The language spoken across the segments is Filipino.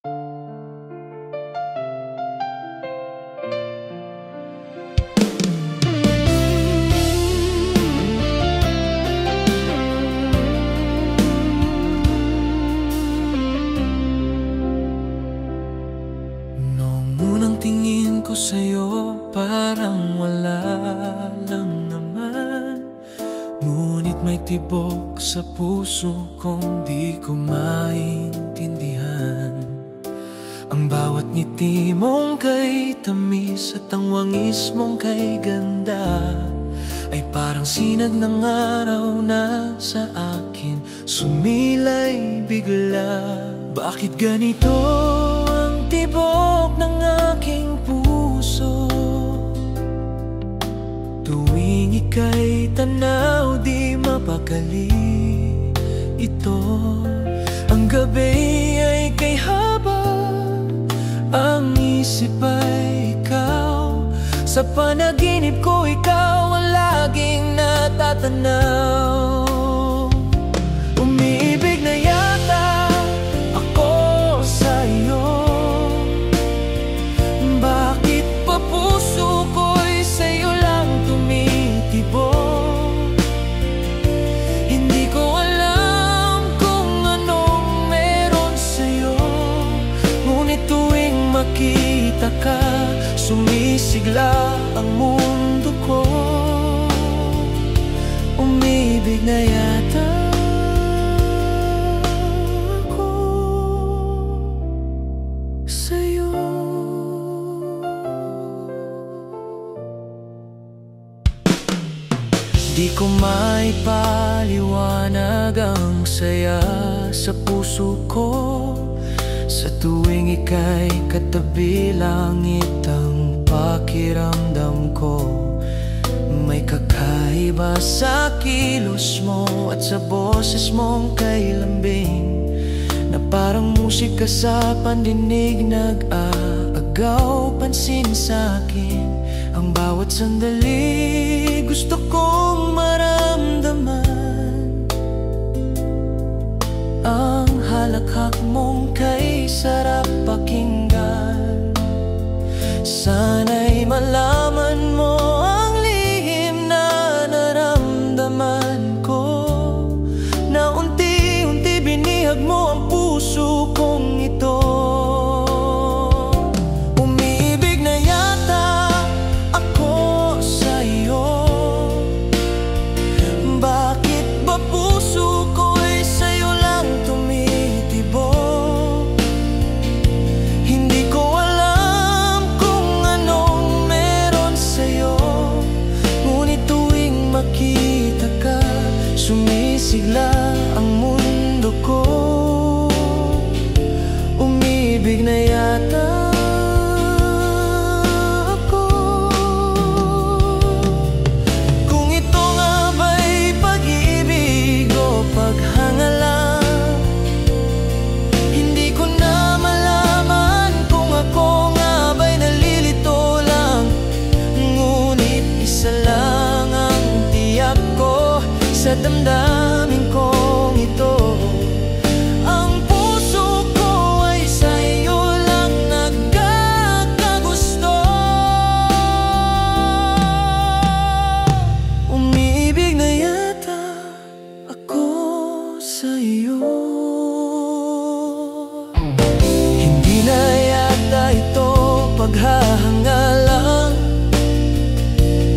Noong unang tingin ko sa'yo, parang wala lang naman. Ngunit may tibok sa puso kong di ko maintindihan. Ang bawat ngiti mong kay tamis at ang wangis mong kay ganda ay parang sinag ng araw na sa akin sumilay bigla. Bakit ganito ang tibok ng aking puso? Tuwing ika'y tanaw, di mapakali ito. Ang gabi ay kay haba, ang isip ay ikaw. Sa panaginip ko, ikaw ang laging natatanaw. Umiibig na yata ako sa'yo. Bakit pa puso ko'y sa'yo lang tumitibok? Hindi ko alam kung anong meron sa'yo, ngunit tuwing makita ka, sumisigla ang mundo ko. Umibig na yata ako sa'yo. Di ko maipaliwanag ang saya sa puso ko sa tuwing ika'y katabi. Langit ang pakiramdam ko. May kakaiba sa kilos mo at sa boses mong kay lambing, na parang musika sa pandinig, nag-aagaw pansin sa'kin. Ang bawat sandali gusto kong maramdaman. Ang halakhak mong kay sarap pakinggan. Sana'y malaman mo ang lihim na naramdaman ko, na unti-unti binihag mo ang puso kong ito. Umiibig na yata ako sa'yo. Bakit ba puso ko'y sa'yo lang tumitibok? Hindi ko alam kung anong meron sa'yo, ngunit tuwing makita ka, sumisigla ang mundo ko. Umibig na yata ako. Kung ito nga ba'y pag-ibig o paghangalan, hindi ko na malaman kung ako nga ba'y nalilito lang. Ngunit isa lang ang tiyak ko sa damdamin kong ito. Ang puso ko ay sa'yo lang nagkakagusto. Umiibig na yata ako sa'yo. Hindi na yata ito paghahangalan.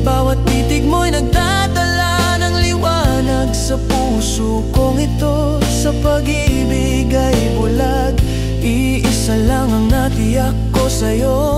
Bawat titig mo'y nagdadala ng liwanag sa puso kong ito. Sa pag-ibig ay bulag, iisa lang ang natiyak ko sa'yo.